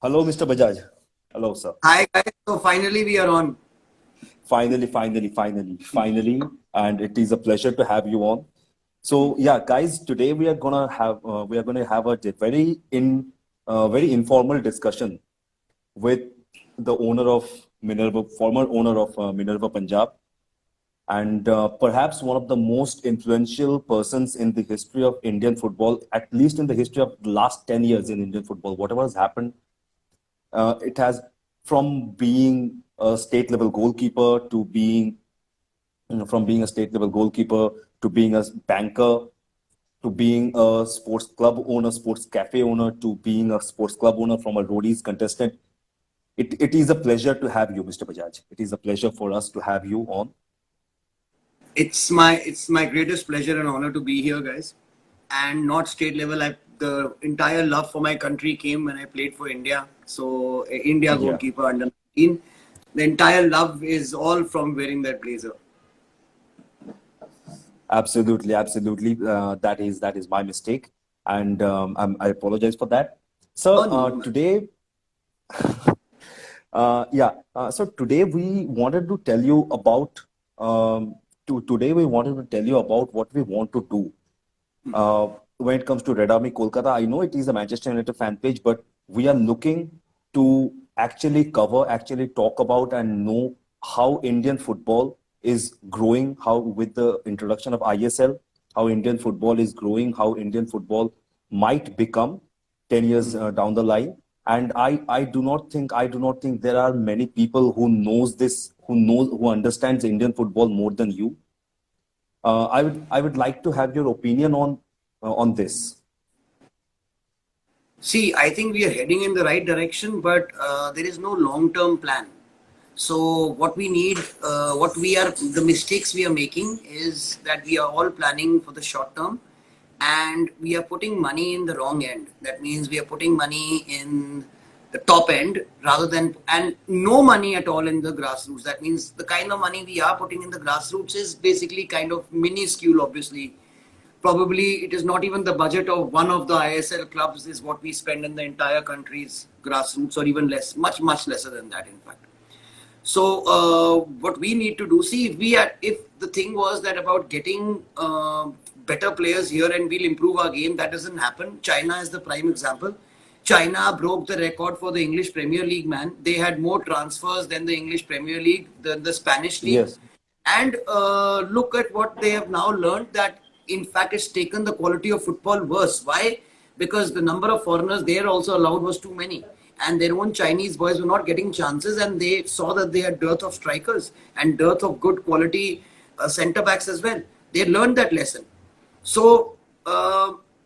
Hello, Mr. Bajaj. Hello, sir. Hi guys, so finally we are on. Finally, and it is a pleasure to have you on. So, yeah, guys, today we are gonna have a very informal discussion with the owner of Minerva, former owner of Minerva Punjab, and perhaps one of the most influential persons in the history of Indian football, at least in the history of the last 10 years in Indian football. Whatever has happened, it has from being a state level goalkeeper to being from being a state level goalkeeper to being a banker to being a sports club owner, sports cafe owner, to being a sports club owner from a roadies contestant. It is a pleasure to have you, Mr. Bajaj. It is a pleasure for us to have you on. It's my greatest pleasure and honor to be here, guys. And not state level. The entire love for my country came when I played for India. So India Yeah, goalkeeper under 19. The entire love is all from wearing that blazer. absolutely. That is my mistake, and I apologize for that. So Oh no, man. today, so today we wanted to tell you about today we wanted to tell you about what we want to do when it comes to Red Army Kolkata. I know it is a Manchester United fan page, but we are looking to actually talk about and know how Indian football is growing, how with the introduction of ISL, how Indian football is growing, how Indian football might become 10 years down the line. And I do not think there are many people who knows this, who understands Indian football more than you. I would like to have your opinion on this. See, I think we are heading in the right direction, but there is no long-term plan. So what we need, the mistakes we are making is that we are all planning for the short term, and we are putting money in the wrong end. That means we are putting money in the top end rather than, and no money at all in the grassroots. That means the kind of money we are putting in the grassroots is basically kind of minuscule, obviously. Probably it is not even the budget of one of the ISL clubs is what we spend in the entire country's grassroots, or even less, much lesser than that, in fact. So what we need to do, see, if the thing was that about getting better players here and we'll improve our game, that doesn't happen. China is the prime example. China broke the record for the English Premier League, man. They had more transfers than the English Premier League, the Spanish League. Yes, And look at what they have now learned, that in fact it's taken the quality of football worse. Why? Because the number of foreigners they are also allowed was too many, and their own Chinese boys were not getting chances, and they saw that they had dearth of strikers and dearth of good quality centre backs as well. They learned that lesson. So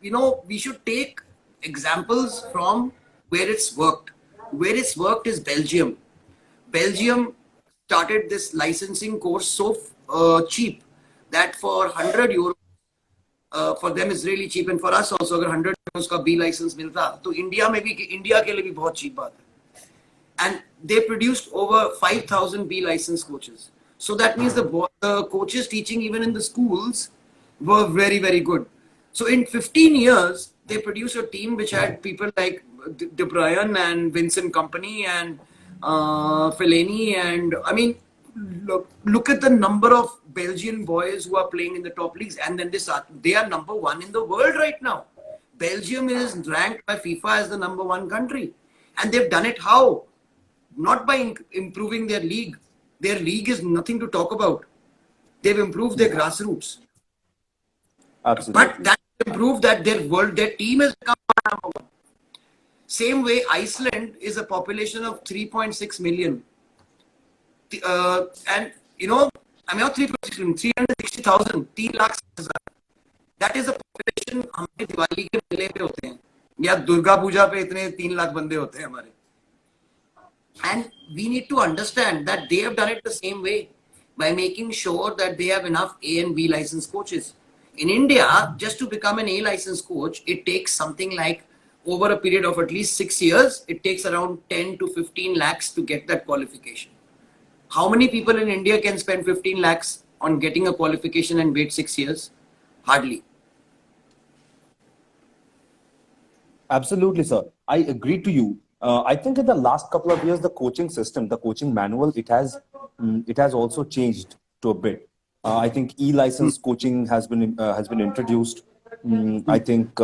we should take examples from where it's worked. Where it's worked is Belgium. Belgium started this licensing course so cheap that for 100 euros, for them is really cheap, and for us also अगर 100 euros का B license मिलता तो India के लिए भी बहुत cheap बात है. And they produced over 5,000 B licensed coaches. So that means the coaches teaching even in the schools were very good. So in 15 years, they produced a team which had people like De Bruyne and Vincent Company and Fellaini, and I mean, look at the number of Belgian boys who are playing in the top leagues, and then they are number one in the world right now. Belgium is ranked by FIFA as the number one country, and they've done it how? Not by improving their league. Their league is nothing to talk about. They've improved their grassroots, but absolutely. that improved that their team has become number one. Same way, Iceland is a population of 3.6 million. And I mean not 3.6 million, 360,000, 3 lakh. That is a population हमारे दिवाली के मेले पे होते हैं या दुर्गा पूजा पे इतने 3 लाख बंदे होते हैं हमारे. And we need to understand that they have done it the same way by making sure that they have enough A and B licensed coaches. In India, just to become an A licensed coach, it takes something like, over a period of at least 6 years, it takes around 10 to 15 lakhs to get that qualification. How many people in India can spend 15 lakhs on getting a qualification and wait 6 years? Hardly. Absolutely, sir. I agree to you. I think in the last couple of years, the coaching system, the coaching manual, it has also changed to a bit. I think e-license coaching has been introduced. I think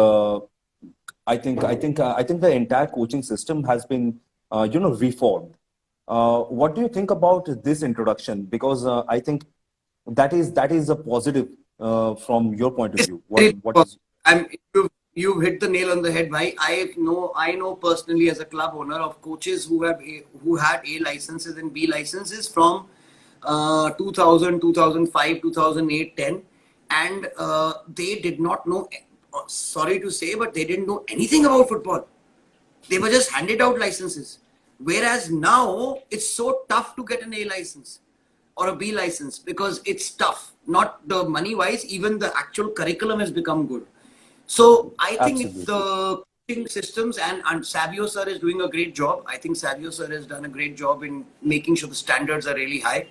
I think the entire coaching system has been reformed. What do you think about this introduction? Because I think that is a positive from your point of It's view. very What poor. is You've hit the nail on the head. Why I know personally as a club owner of coaches who had A licenses and B licenses from 2000, 2005, 2008, 10, and they did not know. Sorry to say, but they didn't know anything about football. They were just handed out licenses. Whereas now it's so tough to get an A license or a B license because it's tough. Not the money wise, even the actual curriculum has become good. So I think if absolutely? the coaching systems and Savio sir is doing a great job. I think Savio sir has done a great job in making sure the standards are really high.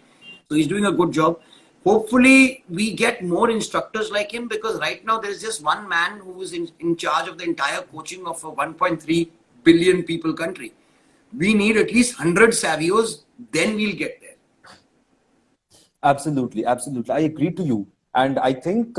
So he's doing a good job. Hopefully we get more instructors like him because right now there's just one man who is in charge of the entire coaching of a 1.3 billion people country. We need at least 100 Savios, then we'll get there. Absolutely, absolutely. I agree to you. And I think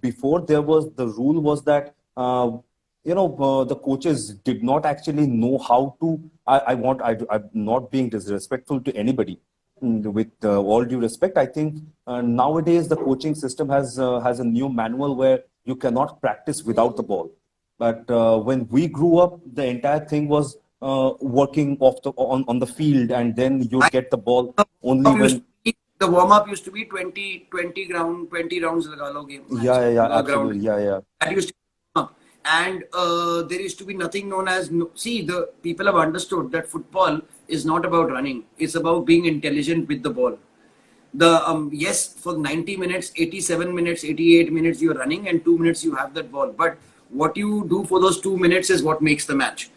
before there was the rule was that the coaches did not actually know how to. I'm not being disrespectful to anybody. With all due respect, I think nowadays the coaching system has a new manual where you cannot practice without the ball. But when we grew up, the entire thing was working on the field, and then you'd I get the ball only warm-up used when. to be, the warm-up used to be 20 rounds laga lo game match Yeah, yeah, yeah, ground. absolutely. Yeah, yeah. That used to be warm-up. And there used to be nothing known as no, see the people have understood that football is not about running. It's about being intelligent with the ball. The yes, for 90 minutes, 87 minutes, 88 minutes you're running and 2 minutes you have that ball. But what you do for those 2 minutes is what makes the match.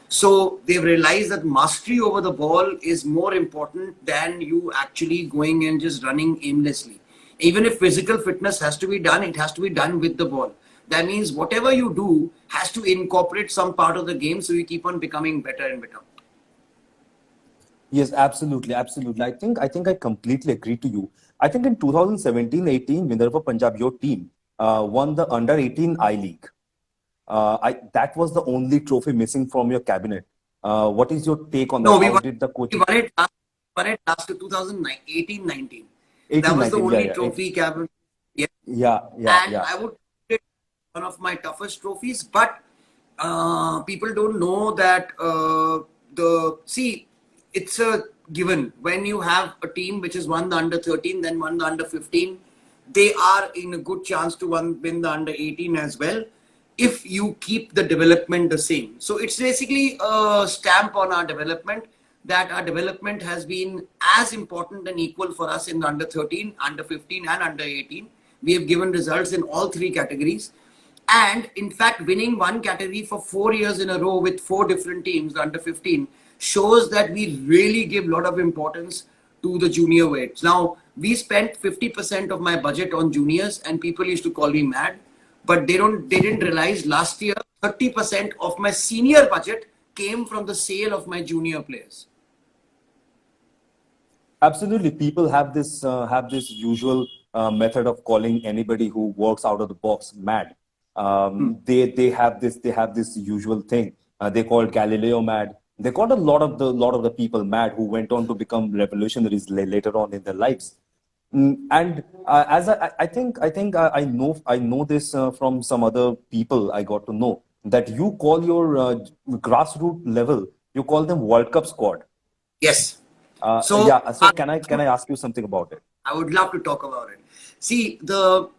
So they've realized that mastery over the ball is more important than you actually going and just running aimlessly. Even if physical fitness has to be done, it has to be done with the ball. That means whatever you do has to incorporate some part of the game so you keep on becoming better and better. Yes, absolutely, absolutely. I think I completely agree to you. I think in 2017-18, Minerva Punjab, your team, won the Under 18 I League. That was the only trophy missing from your cabinet. What is your take on that? No, How did the we coaching? won it won it last to 2018, 19. That 18, was the 19, yeah, only yeah, trophy cabinet. Yeah. yeah, yeah, And yeah. I would say one of my toughest trophies, but people don't know that the see it's a given when you have a team which has won the under 13 then won the under 15 they are in a good chance to win the under 18 as well if you keep the development the same. So it's basically a stamp on our development that our development has been as important and equal for us in the under 13, under 15 and under 18. We have given results in all three categories. And in fact, winning one category for 4 years in a row with four different teams, the under 15, shows that we really give a lot of importance to the junior weights. Now, we spent 50% of my budget on juniors, and people used to call me mad, but they didn't realize last year 30% of my senior budget came from the sale of my junior players. Absolutely, people have this usual method of calling anybody who works out of the box mad. They have this usual thing. They called Galileo mad. They called a lot of the people mad who went on to become revolutionaries later on in their lives. And as I think I know this from some other people I got to know that you call your grassroots level, you call them World Cup squad. Yes. So Yeah, so can I ask you something about it? I would love to talk about it. See, the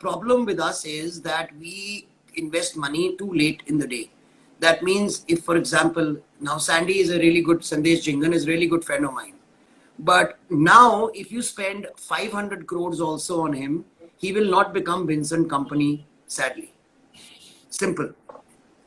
problem with us is that we invest money too late in the day. That means, if for example, now Sandy is a really good Sandesh Jingan is a really good friend of mine. But now, if you spend 500 crores also on him, he will not become Vincent Company, sadly. Simple.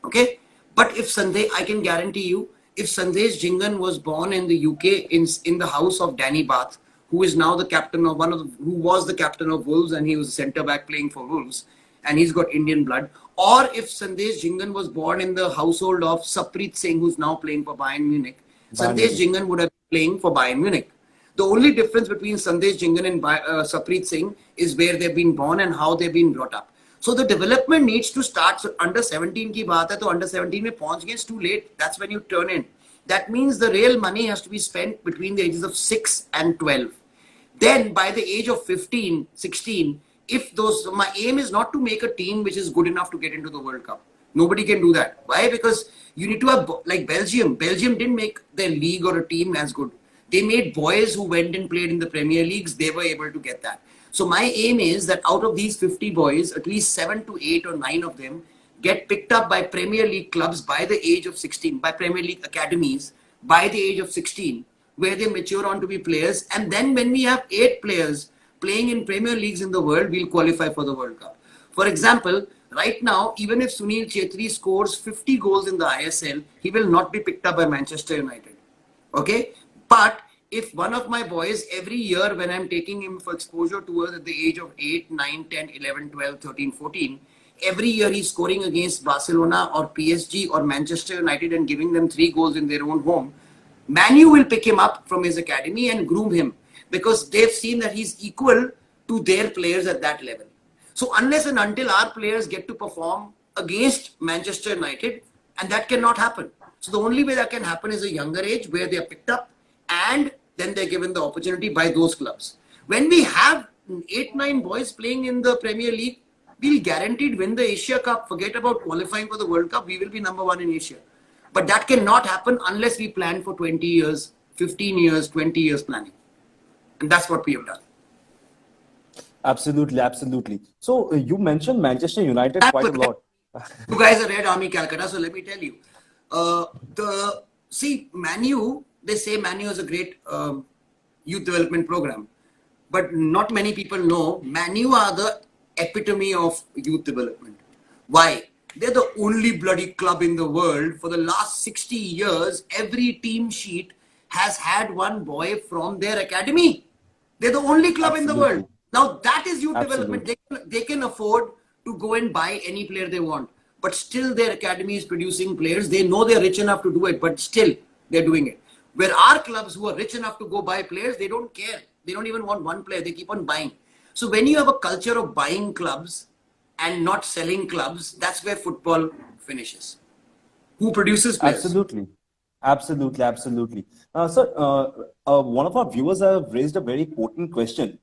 Okay. But if Sandesh, I can guarantee you, if Sandesh Jingan was born in the UK in the house of Danny Bath, who is now the captain of who was the captain of Wolves and he was a centre back playing for Wolves, and he's got Indian blood, or if Sandesh Jhingan was born in the household of Saprit Singh, who's now playing for Bayern Munich, Bayern Sandesh Munich. Jhingan would have been playing for Bayern Munich. The only difference between Sandesh Jhingan and Saprit Singh is where they've been born and how they've been brought up. So the development needs to start. So under 17 ki baat hai, to under 17 mein pahunch gaye, it's too late. That's when you turn in. That means the real money has to be spent between the ages of 6 and 12. Then by the age of 15, 16, if those, my aim is not to make a team which is good enough to get into the World Cup. Nobody can do that. Why? Because you need to have, like Belgium. Belgium didn't make their league or a team as good. They made boys who went and played in the Premier Leagues. They were able to get that. So my aim is that out of these 50 boys, at least 7 to 8 or 9 of them get picked up by Premier League clubs by the age of 16, by Premier League academies by the age of 16, where they mature on to be players. And then when we have 8 players playing in Premier Leagues in the world, we'll qualify for the World Cup. For example, right now, even if Sunil Chetri scores 50 goals in the ISL, he will not be picked up by Manchester United. Okay? But if one of my boys every year when I'm taking him for exposure tours at the age of 8, 9, 10, 11, 12, 13, 14, every year he's scoring against Barcelona or PSG or Manchester United and giving them 3 goals in their own home, Manu will pick him up from his academy and groom him because they've seen that he's equal to their players at that level. So unless and until our players get to perform against Manchester United, and that cannot happen. So the only way that can happen is a younger age where they are picked up and then they're given the opportunity by those clubs. When we have 8, 9 boys playing in the Premier League, we'll guaranteed win the Asia Cup. Forget about qualifying for the World Cup. We will be number 1 in Asia. But that cannot happen unless we plan for 20 years, 15 years, 20 years planning. And that's what we have done. Absolutely, absolutely. So you mentioned Manchester United quite a lot. You guys are Red Army Calcutta, so let me tell you. Manu, they say Manu is a great youth development program. But not many people know Manu are the epitome of youth development. Why? They're the only bloody club in the world. For the last 60 years, every team sheet has had one boy from their academy. They're the only club in the world. Now that is youth development. They can afford to go and buy any player they want. But still their academy is producing players. They know they're rich enough to do it, but still they're doing it. Where our clubs who are rich enough to go buy players, they don't care. They don't even want one player. They keep on buying. So when you have a culture of buying clubs and not selling clubs, that's where football finishes. Who produces players? Absolutely. Absolutely, absolutely. One of our viewers have raised a very important question.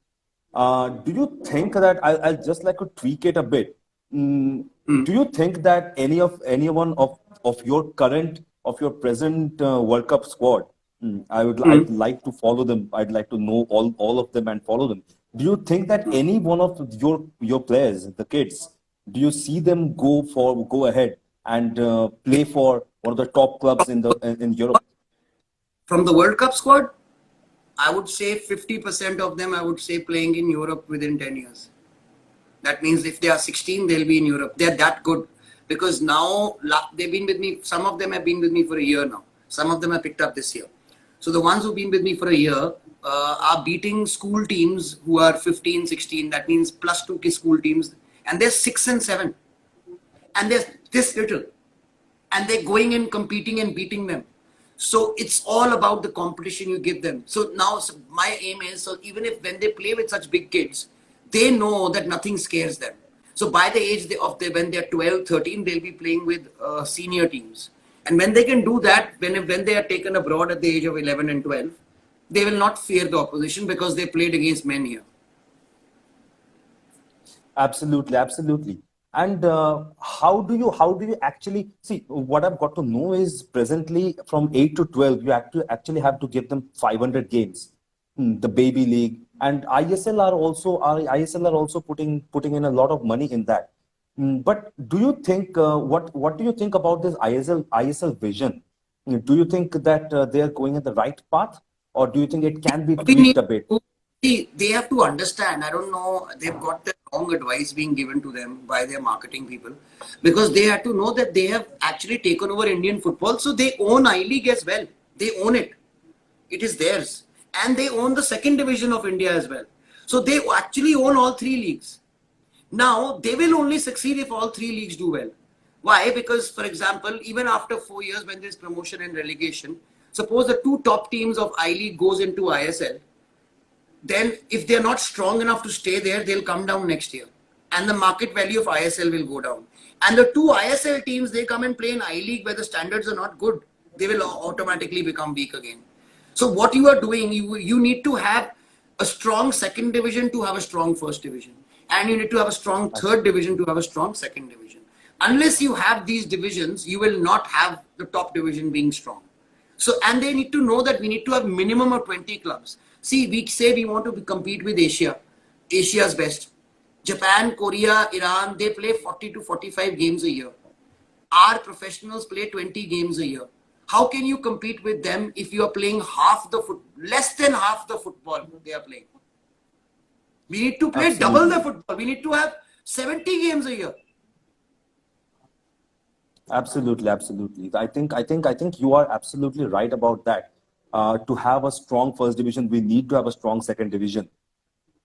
Do you think that I'll just like to tweak it a bit? Do you think that anyone of your present World Cup squad, I'd like to follow them. I'd like to know all of them and follow them. Do you think that any one of your players, the kids, do you see them go ahead and play for one of the top clubs in Europe? From the World Cup squad, I would say 50% of them, I would say, playing in Europe within 10 years. That means if they are 16, they'll be in Europe. They're that good. Because now they've been with me, some of them have been with me for a year now. Some of them I picked up this year. So the ones who've been with me for a year are beating school teams who are 15, 16. That means plus 2 school teams. And they're 6 and 7. And they're this little. And they're going and competing and beating them. So it's all about the competition you give them. So now my aim is, so even if when they play with such big kids, they know that nothing scares them. So by the age when they're 12, 13, they'll be playing with senior teams. And when they can do that, when they are taken abroad at the age of 11 and 12, they will not fear the opposition because they played against men here. Absolutely, absolutely. And how do you actually see? What I've got to know is presently from 8 to 12, you actually have to give them 500 games. The baby league and ISL are also putting in a lot of money in that. But do you think what do you think about this ISL vision? Do you think that they are going at the right path, or do you think it can be tweaked a bit? See, they have to understand. I don't know. They've got the wrong advice being given to them by their marketing people, because they have to know that they have actually taken over Indian football. So they own I-League as well. They own it. It is theirs. And they own the second division of India as well. So they actually own all 3 leagues. Now, they will only succeed if all three leagues do well. Why? Because, for example, even after 4 years when there's promotion and relegation, suppose the two top teams of I-League goes into ISL, then if they're not strong enough to stay there, they'll come down next year. And the market value of ISL will go down. And the two ISL teams, they come and play in I-League where the standards are not good. They will automatically become weak again. So what you are doing, you need to have a strong second division to have a strong first division. And you need to have a strong third division to have a strong second division. Unless you have these divisions, you will not have the top division being strong. So, and they need to know that we need to have minimum of 20 clubs. See, we say we want to compete with Asia, Asia's best. Japan, Korea, Iran, they play 40 to 45 games a year. Our professionals play 20 games a year. How can you compete with them if you are playing less than half the football they are playing? We need to play double the football. We need to have 70 games a year. Absolutely, absolutely. I think you are absolutely right about that. To have a strong first division, we need to have a strong second division.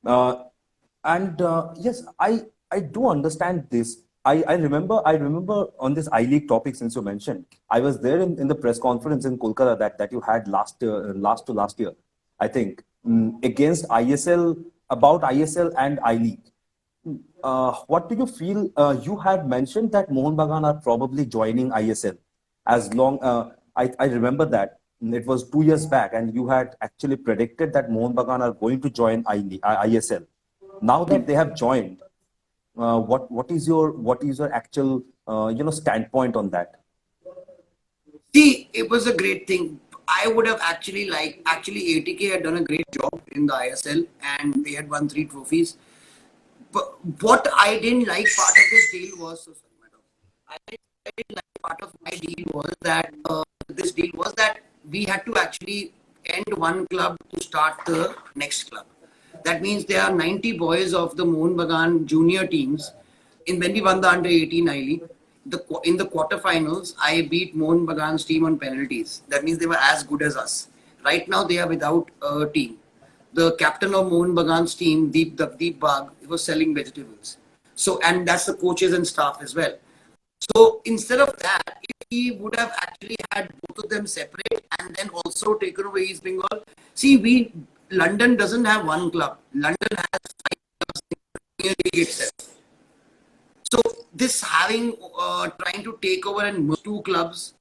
Uh, and yes, I do understand this. I remember on this I League topic since you mentioned. I was there in the press conference in Kolkata that you had last year, I think, against ISL, about ISL and I League. What do you feel? You had mentioned that Mohun Bagan are probably joining ISL. As long I remember that it was 2 years back, and you had actually predicted that Mohun Bagan are going to join ISL. Now that they have joined, what is your actual standpoint on that? See, it was a great thing. I would have actually ATK had done a great job in the ISL and they had won 3 trophies. But what I didn't like part of this deal was, so sorry, madam. I didn't like part of my deal was that this deal was that we had to actually end one club to start the next club. That means there are 90 boys of the Mohun Bagan junior teams. In when we won the under 18 I League, in the quarterfinals, I beat Mohun Bagan's team on penalties. That means they were as good as us. Right now, they are without a team. The captain of Mohun Bagan's team, Deep Bagh, he was selling vegetables. So, and that's the coaches and staff as well. So instead of that, if he would have actually had both of them separate and then also taken away East Bengal, see, London doesn't have one club. London has 5 clubs in the Premier League itself. So this trying to take over and merge two clubs,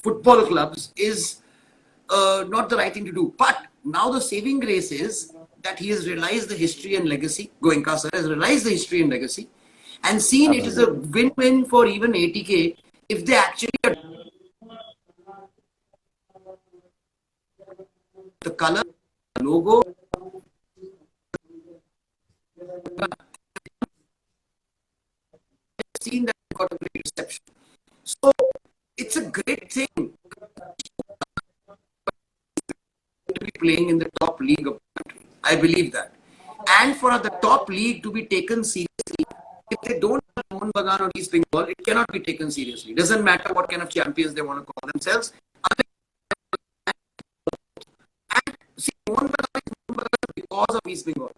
football clubs, is not the right thing to do. But now the saving grace is that he has realized the history and legacy. Goenka sir has realized the history and legacy, and seen it is a Absolutely. win-win for even ATK if they actually are the color, logo, seen that got a great reception. So it's a great thing to be playing in the top league of the country. I believe that. And for the top league to be taken seriously, if they don't have Mohun Bagan or East Bengal, it cannot be taken seriously. Doesn't matter what kind of champions they want to call themselves. And see, Mohun Bagan is Mohun Bagan because of East Bengal.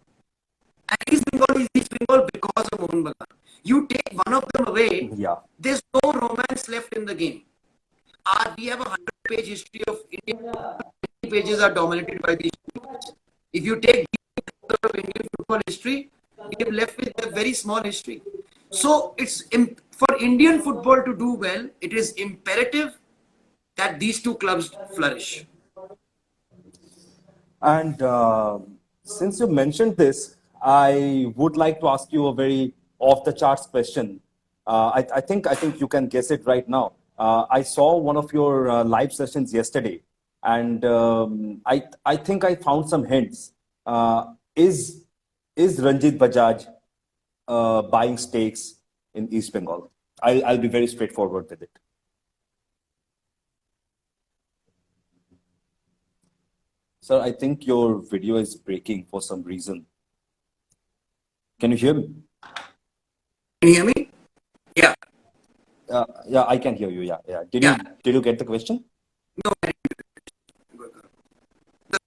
And East Bengal is East Bengal because of Mohun Bagan. You take one of them away, Yeah, there's no romance left in the game. We have a 100-page history of India. 20 pages are dominated by these two. If you take the Indian football history, we have left with a very small history. So for Indian football to do well, it is imperative that these two clubs flourish. and since you mentioned this, I would like to ask you a very off the charts question. I think you can guess it right now. I saw one of your live sessions yesterday, and I think I found some hints. Is Ranjit Bajaj buying stakes in East Bengal? I'll be very straightforward with it. Sir, I think your video is breaking for some reason. Can you hear me? Can you hear me? Yeah. Yeah, I can hear you. Yeah, yeah. Did you Yeah. did you get the question? No,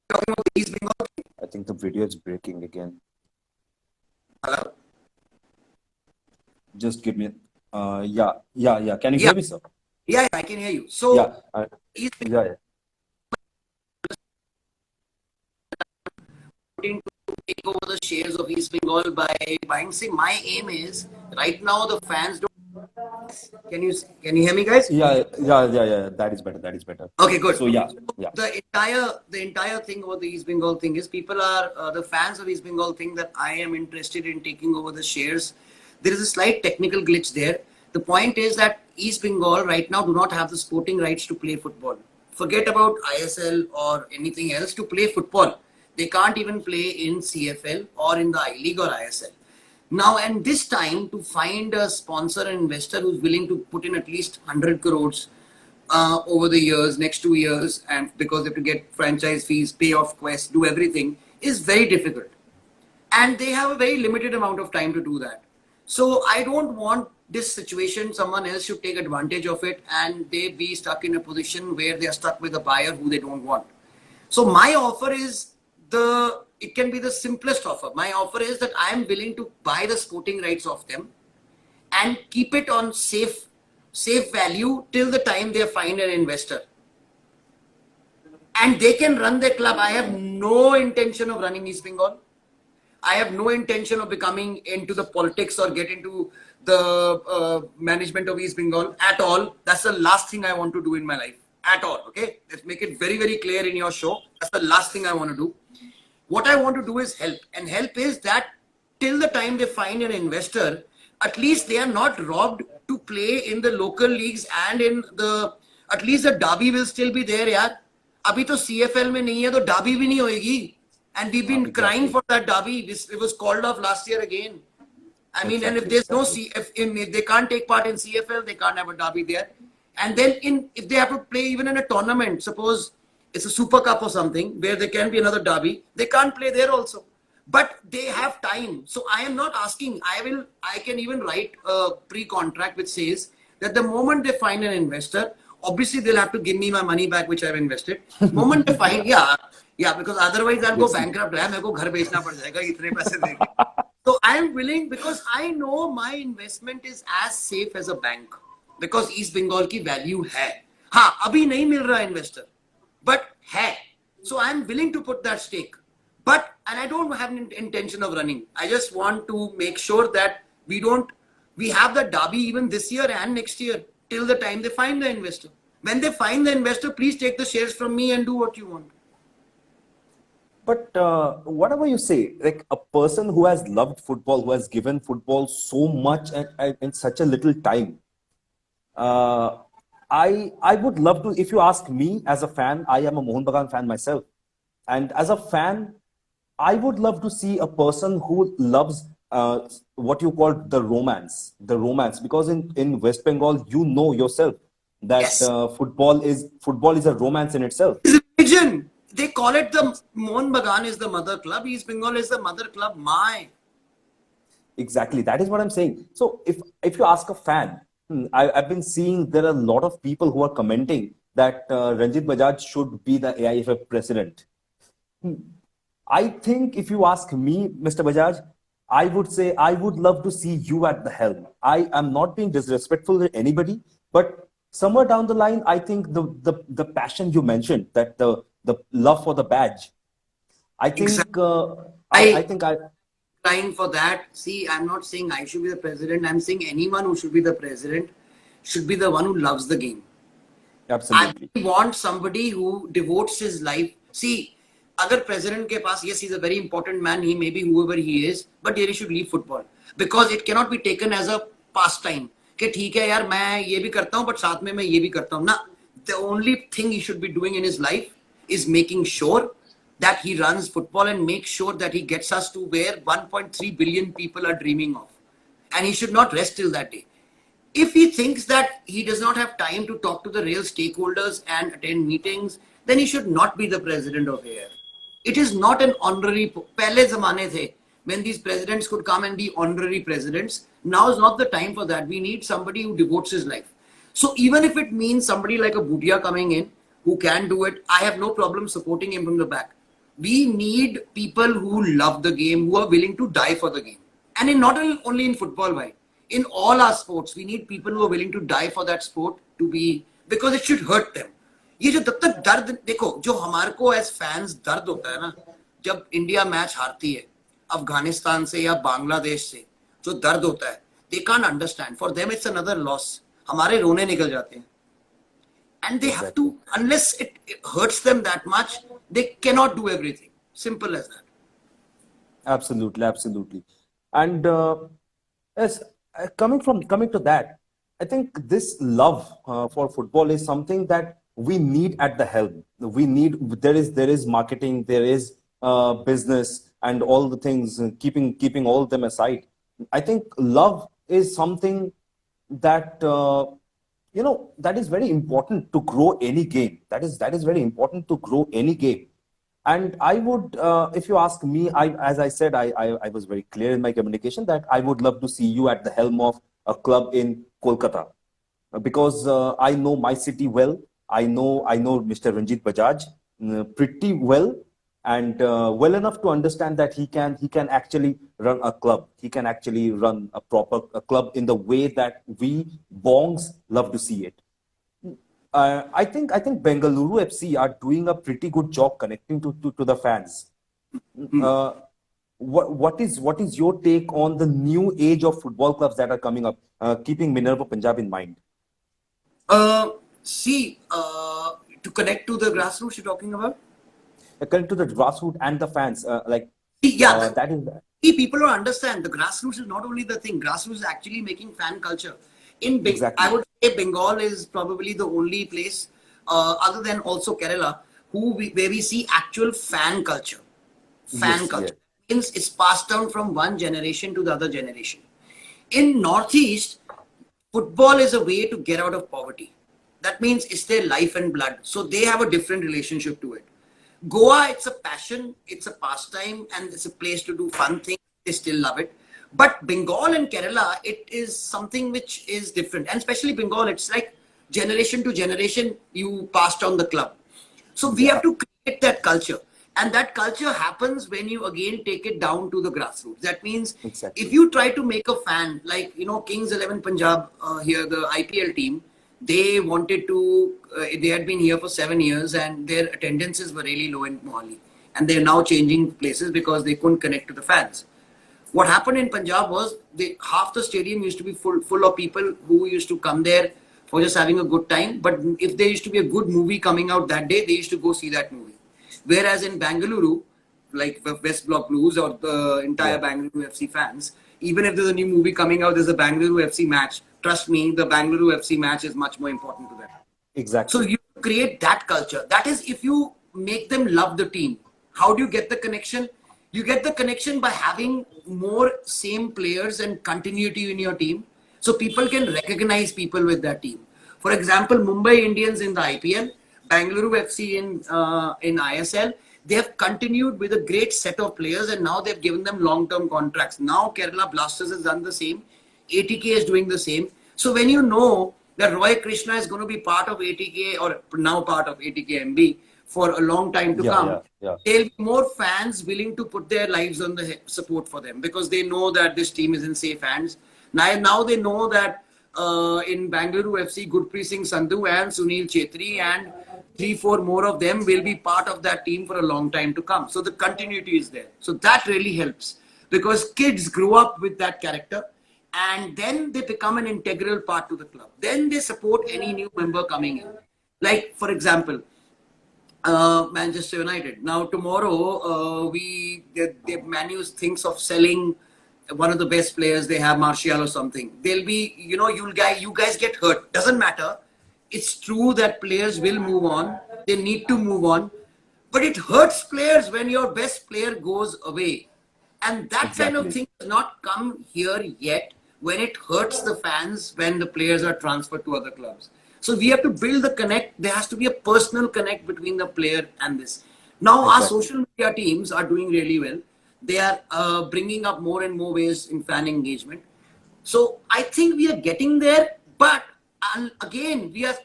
talking about the East Bengal. I think the video is breaking again. Hello? Just give me. Yeah. Can you Yeah, hear me, sir? yeah, I can hear you. Yeah. So he's Yeah. wanting to take over the shares of East Bengal by buying. See, my aim is right now the fans don't. Can you hear me, guys? Yeah. That is better. That is better. Okay, good. So yeah, So yeah. the entire thing about the East Bengal thing is people are the fans of East Bengal think that I am interested in taking over the shares. There is a slight technical glitch there. The point is that East Bengal right now do not have the sporting rights to play football. Forget about ISL or anything else to play football. They can't even play in CFL or in the I League or ISL. Now, and this time to find a sponsor and investor who's willing to put in at least 100 crores over the years, next 2 years, and because they have to get franchise fees, pay off Quest, do everything, is very difficult. And they have a very limited amount of time to do that. So I don't want this situation, someone else should take advantage of it and they be stuck in a position where they are stuck with a buyer who they don't want. So my offer is it can be the simplest offer. My offer is that I am willing to buy the sporting rights of them and keep it on safe value till the time they find an investor. And they can run their club. I have no intention of running East Bengal. I have no intention of becoming into the politics or get into the management of East Bengal at all. That's the last thing I want to do in my life at all. Okay, let's make it very, very clear in your show. That's the last thing I want to do. What I want to do is help, and help is that till the time they find an investor, at least they are not robbed to play in the local leagues and in the, at least the derby will still be there, यार. अभी तो CFL में नहीं है तो derby भी नहीं होएगी. And we've been crying Exactly. for that derby. It was called off last year again. I mean, and if Exactly. there's no Exactly. if they can't take part in CFL, they can't have a derby there. And then if they have to play even in a tournament, suppose it's a Super Cup or something where there can be another derby, they can't play there also. But they have time. So I am not asking. I can even write a pre-contract which says that the moment they find an investor, obviously they'll have to give me my money back which I've invested. Moment they find, yeah, because otherwise I'll go Yes. bankrupt. मेरे को घर बेचना पड़ जाएगा इतने पैसे देके. So I am willing because I know my investment is as safe as a bank because East Bengal की value है. हाँ, अभी नहीं मिल रहा investor, but है. So I am willing to put that stake. But, and I don't have an intention of running. I just want to make sure that we have the derby even this year and next year till the time they find the investor. When they find the investor, please take the shares from me and do what you want. But whatever you say, like a person who has loved football, who has given football so much in such a little time, uh, I would love to. If you ask me as a fan, I am a Mohun Bagan fan myself, and as a fan, I would love to see a person who loves what you call the romance, because in West Bengal, you know yourself that Yes. football is a romance in itself. It's religion. They call it the Mohun Bagan is the mother club. East Bengal is the mother club. Exactly, that is what I'm saying. So if you ask a fan, I've been seeing there are a lot of people who are commenting that Ranjit Bajaj should be the AIFF president. I think if you ask me, Mr. Bajaj, I would say I would love to see you at the helm. I am not being disrespectful to anybody, but somewhere down the line, I think the passion you mentioned, that the love for the badge, I think Exactly. I I think I Time for that. See, I'm not saying I should be the president. I'm saying anyone who should be the president should be the one who loves the game. I absolutely. want somebody who devotes his life. See, अगर president के पास, yes, he's a very important man. He may be whoever he is, but he should leave football because it cannot be taken as a pastime. कि ठीक है यार मैं ये भी करता हूँ, but साथ में मैं ये भी करता हूँ ना. The only thing he should be doing in his life is making sure that he runs football and makes sure that he gets us to where 1.3 billion people are dreaming of. And he should not rest till that day. If he thinks that he does not have time to talk to the real stakeholders and attend meetings, then he should not be the president of AIF. It is not an honorary. Pehle zamane the, when these presidents could come and be honorary presidents. Now is not the time for that. We need somebody who devotes his life. So even if it means somebody like a Bhutia coming in who can do it, I have no problem supporting him from the back. We need people who love the game, who are willing to die for the game. And not only in football, bhai. in all our sports, we need people who are willing to die for that sport to be, because it should hurt them. ये जो तब तक दर्द देखो, जो हमारे को as fans दर्द होता है ना, जब इंडिया मैच हारती है अफगानिस्तान से या बांग्लादेश से, जो दर्द होता है, they can't understand. For them, it's another loss. हमारे रोने निकल जाते हैं. And they have to, unless it hurts them that much, they cannot do everything. Simple as that. Absolutely, absolutely. And yes, coming to that, I think this love for football is something that we need at the helm. We need, there is marketing, there is business, and all the things. Keeping all of them aside, I think love is something that that is very important to grow any game. That is very important to grow any game. And I would, if you ask me, as I said, I was very clear in my communication that I would love to see you at the helm of a club in Kolkata, because I know my city well. I know Mr. Ranjit Bajaj pretty well, and well enough to understand that he can actually run a club. He can actually run a club in the way that we Bongs love to see it. I think Bengaluru FC are doing a pretty good job connecting to the fans. Uh, what is your take on the new age of football clubs that are coming up, keeping Minerva Punjab in mind? See, to connect to the grassroots you're talking about? Connect to the grassroots and the fans, Yeah, that is people don't understand the grassroots is not only the thing. Grassroots is actually making fan culture. I exactly. would say Bengal is probably the only place, other than also Kerala, where we see actual fan culture. Fan Yes, yes, culture means it's passed down from one generation to the other generation. In Northeast, football is a way to get out of poverty. That means it's their life and blood. So they have a different relationship to it. Goa, it's a passion, it's a pastime, and it's a place to do fun things. They still love it. But Bengal and Kerala, it is something which is different. And especially Bengal, it's like generation to generation, you passed on the club. So we have yeah, to create that culture. And that culture happens when you again take it down to the grassroots. That means if exactly. you try to make a fan, like, Kings 11 Punjab here, the IPL team, they wanted to, they had been here for 7 years and their attendances were really low in Mohali. And they're now changing places because they couldn't connect to the fans. What happened in Punjab was half the stadium used to be full of people who used to come there for just having a good time. But if there used to be a good movie coming out that day, they used to go see that movie. Whereas in Bangalore, like the West Block Blues or the entire Yeah, Bangalore FC fans, even if there's a new movie coming out, there's a Bangalore FC match. Trust me, the Bangalore FC match is much more important to them. So exactly. you create that culture. That is, if you make them love the team. How do you get the connection? You get the connection by having more same players and continuity in your team, so people can recognize people with that team. For example, Mumbai Indians in the IPL, Bangalore FC in ISL, they have continued with a great set of players, and now they've given them long-term contracts. Now Kerala Blasters has done the same. ATK is doing the same. So when you know that Roy Krishna is going to be part of ATK, or now part of ATK MB for a long time to Yeah, come, yeah, yeah. there'll be more fans willing to put their lives on the support for them, because they know that this team is in safe hands. Now they know that in Bangalore FC, Gurpreet Singh Sandhu and Sunil Chetri and 3, 4 more of them will be part of that team for a long time to come. So the continuity is there. So that really helps, because kids grow up with that character and then they become an integral part to the club. Then they support any new member coming in. Like, for example, Manchester United. Now tomorrow, Manu thinks of selling one of the best players they have, Martial or something. They'll be, you guys get hurt. Doesn't matter. It's true that players will move on. They need to move on, but it hurts players when your best player goes away. And that kind of Exactly. thing has not come here yet, when it hurts the fans when the players are transferred to other clubs. So we have to build the connect. There has to be a personal connect between the player and this. Now our Exactly. social media teams are doing really well. They are bringing up more and more ways in fan engagement. So I think we are getting there, but again, we are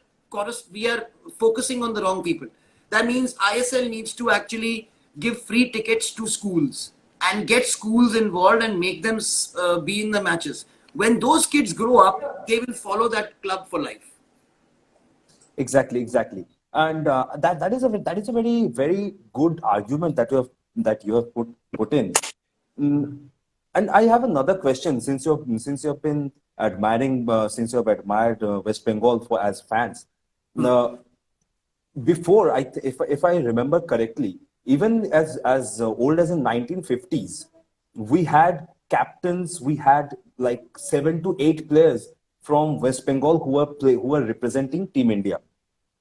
focusing on the wrong people. That means ISL needs to actually give free tickets to schools and get schools involved and make them be in the matches. When those kids grow up, they will follow that club for life. Exactly, exactly. And that is a very good argument that you have put in. Mm, and I have another question since you've been admiring since you have admired West Bengal for as fans. Now, before if I remember correctly, even as old as in 1950s, we had captains, we had like 7 to 8 players from West Bengal who were representing Team India.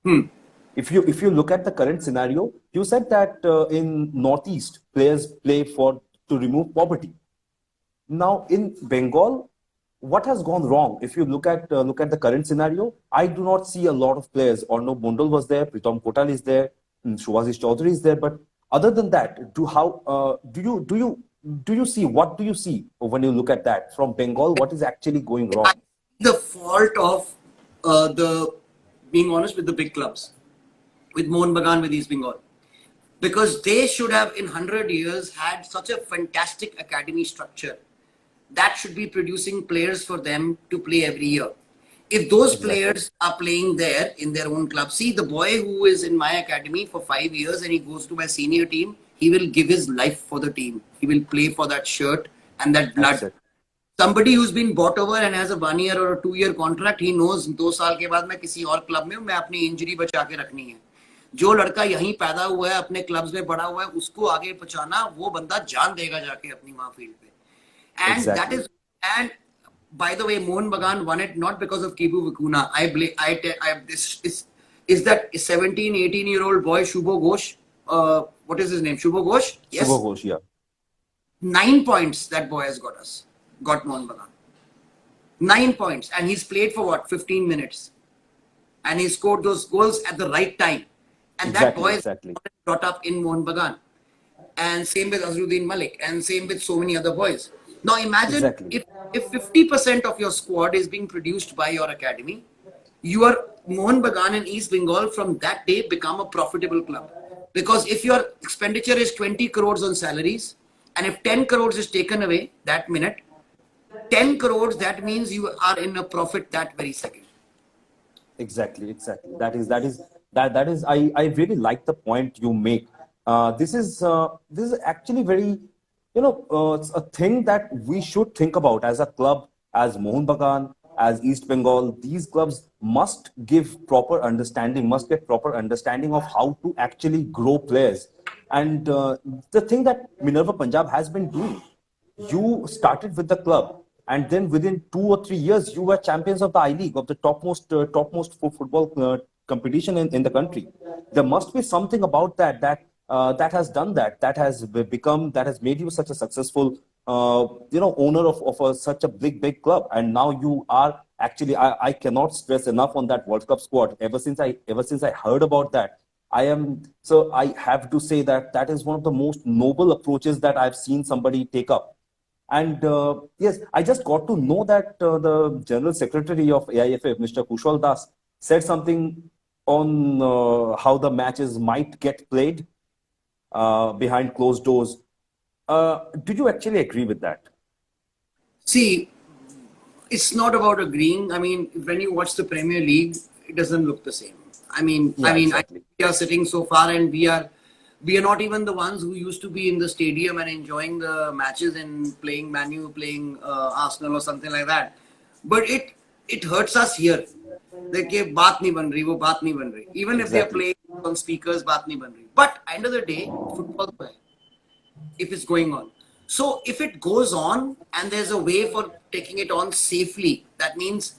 Hmm. If you look at the current scenario, you said that in Northeast players play for to remove poverty. Now in Bengal, what has gone wrong? If you look at the current scenario, I do not see a lot of players. Arnav Bondal was there, Pritam Kotal is there, Shubhasish Chaudhary is there. But other than that, do you see what do you see when you look at that from Bengal? What is actually going I wrong? see the fault of the being honest with the big clubs, with Mohun Bagan, with East Bengal, because they should have in 100 years had such a fantastic academy structure that should be producing players for them to play every year. If those Exactly, players are playing there in their own club, see the boy who is in my academy for 5 years and he goes to my senior team, he will give his life for the team. He will play for that shirt and that blood. exactly, Somebody who's been bought over and has a 1 year or a 2 year contract, he knows 2 साल के बाद मैं किसी और club में हूँ, मैं अपनी इंजरी बचा के रखनी है. जो लड़का यहीं पैदा हुआ है, अपने क्लब्स में बड़ा हुआ है, उसको आगे पहुंचाना, वो बंदा जान देगा जाके अपनी वहां फील्ड पे. And that exactly. is, and by the way, Mohun Bagan won it not because of Kibu Vikuna. Is that 17, 18-year-old boy Shubho Ghosh? What is his name? Shubho Ghosh? Shubha Yes. Ghosh, yeah, 9 points that boy has got us. Got Mohun Bagan. 9 points. And he's played for what? 15 minutes. And he scored those goals at the right time. And that exactly, boy is exactly, brought up in Mohun Bagan. And same with Azruddin Malik. And same with so many other boys. Now imagine exactly. if 50% of your squad is being produced by your academy, your Mohun Bagan and East Bengal from that day become a profitable club. Because if your expenditure is 20 crores on salaries, and if 10 crores is taken away that minute, 10 crores, that means you are in a profit that very second. Exactly, exactly. That is. I really like the point you make. This is actually very, it's a thing that we should think about as a club, as Mohun Bagan, as East Bengal. These clubs must give proper understanding, must get proper understanding of how to actually grow players. And the thing that Minerva Punjab has been doing, you started with the club, and then within 2 or 3 years, you were champions of the I League, of the topmost football competition in the country. There must be something about that has done that, that has made you such a successful, owner of such a big club. And now you are actually, I cannot stress enough on that World Cup squad. Ever since I heard about that, I have to say that that is one of the most noble approaches that I've seen somebody take up. And yes, I just got to know that the General Secretary of AIFF, Mr. Kushal Das, said something on how the matches might get played behind closed doors. Do you actually agree with that? See, it's not about agreeing. I mean, when you watch the Premier League, it doesn't look the same. Yeah, exactly. We are sitting so far, and we are not even the ones who used to be in the stadium and enjoying the matches and playing Manu, playing Arsenal or something like that. But it hurts us here. देखिए बात नहीं बन रही वो बात नहीं बन रही even if they are Exactly. playing on speakers बात नहीं बन रही but end of the day football तो है if it's going on. So if it goes on and there's a way for taking it on safely, that means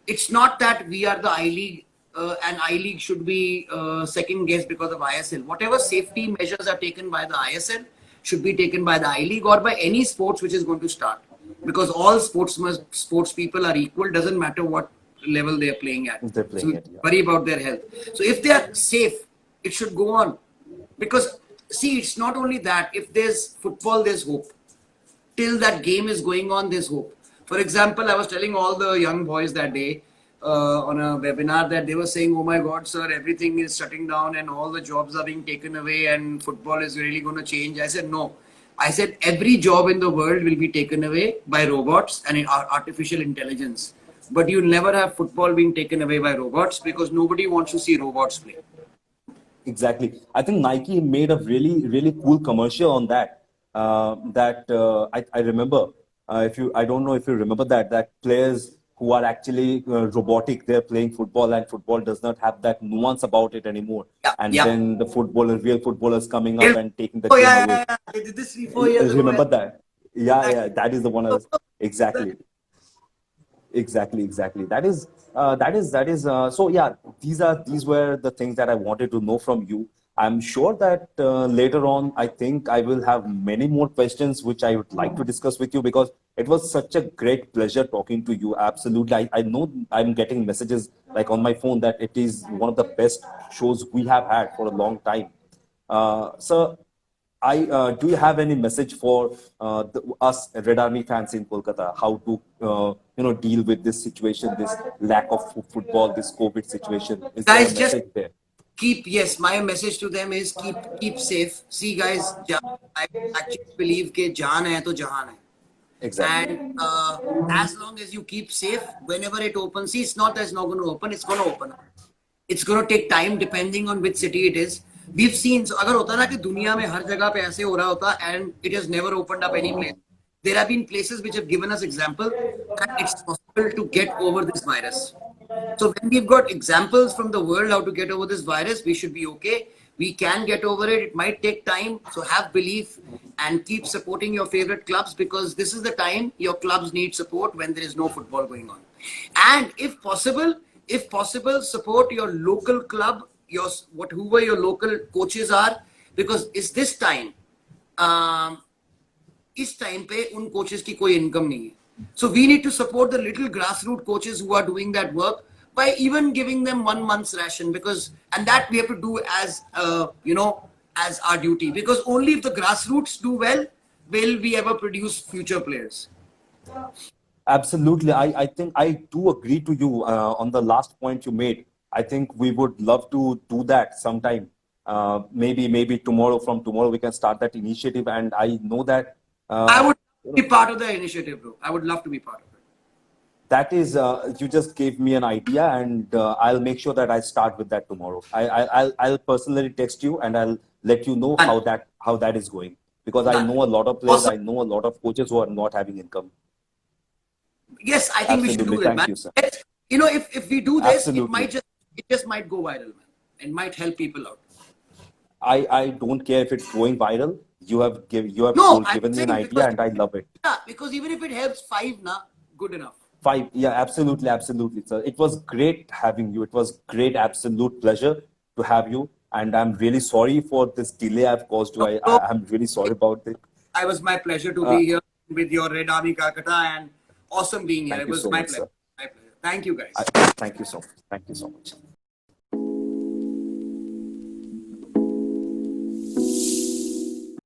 it's not that we are the I League and I League should be second guessed because of ISL. Whatever safety measures are taken by the ISL should be taken by the I League or by any sports which is going to start. Because all sports people are equal, doesn't matter what level they are playing at. They're So playing it, yeah. worry about their health. So if they are safe, it should go on. Because see, it's not only that. If there's football, there's hope. Till that game is going on, there's hope. For example, I was telling all the young boys that day on a webinar that they were saying, "Oh my God, sir, everything is shutting down and all the jobs are being taken away and football is really going to change." I said, "No, I said every job in the world will be taken away by robots and artificial intelligence. But you'll never have football being taken away by robots because nobody wants to see robots play. Exactly. I think Nike made a really, really cool commercial on that. I remember. If you, I don't know if you remember that players who are actually robotic, they're playing football, and football does not have that nuance about it anymore. Yeah, And yeah. then the real footballers coming up and taking the Oh, game yeah, away. yeah, yeah. They did this 3-4 years ago. Remember Yeah. that? Yeah, yeah. That is the one I was exactly. Exactly. That is. So yeah, these were the things that I wanted to know from you. I'm sure that later on, I think I will have many more questions which I would like to discuss with you because it was such a great pleasure talking to you. Absolutely, I know I'm getting messages like on my phone that it is one of the best shows we have had for a long time. So I do you have any message for us Red Army fans in Kolkata? How to deal with this situation, this lack of football, this COVID situation? Is there a Guys, just message there? keep, yes, my message to them is keep safe. See, guys, I actually believe that jaan hai to jahan hai. Exactly. And as long as you keep safe, whenever it opens, see, it's not that it's not going to open, it's going to open. It's going to take time depending on which city it is. We've seen, so अगर होता ना कि दुनिया में हर जगह पे ऐसे हो रहा होता and it has never opened up any place. There have been places which have given us example that it's possible to get over this virus. So when we've got examples from the world how to get over this virus, we should be okay. We can get over it. It might take time. So have belief and keep supporting your favorite clubs because this is the time your clubs need support when there is no football going on. And if possible, support your local club, whoever your local coaches are, because it's this time. इस time पे उन coaches की कोई income नहीं है. So we need to support the little grassroots coaches who are doing that work by even giving them 1 month's ration and that we have to do as as our duty because only if the grassroots do well will we ever produce future players. Absolutely. I think I do agree to you on the last point you made. I think we would love to do that sometime. Maybe tomorrow, from tomorrow, we can start that initiative. And I know that I would be part of the initiative, bro. I would love to be part of it. that is, you just gave me an idea, and I'll make sure that I start with that tomorrow. I'll personally text you, and I'll let you know how that is going because I know a lot of players, Awesome. I know a lot of coaches who are not having income. Yes, I think we should Absolutely, do that, thank man. you, sir. If we do this, Absolutely. it just might go viral, man. It might help people out. I don't care if it's going viral. You have No, I'm given me an saying idea, because and I love it. yeah, because even if it helps five, good enough. 5, yeah, absolutely, sir. It was great having you. It was great, absolute pleasure to have you. And I'm really sorry for this delay I've caused you. So, I'm really sorry about it. it was my pleasure to Uh, be here with your Red Army Calcutta and awesome being here. Thank It you was so my much, pleasure. sir. My pleasure. Thank you, guys. Thank you so much. Thank you so much.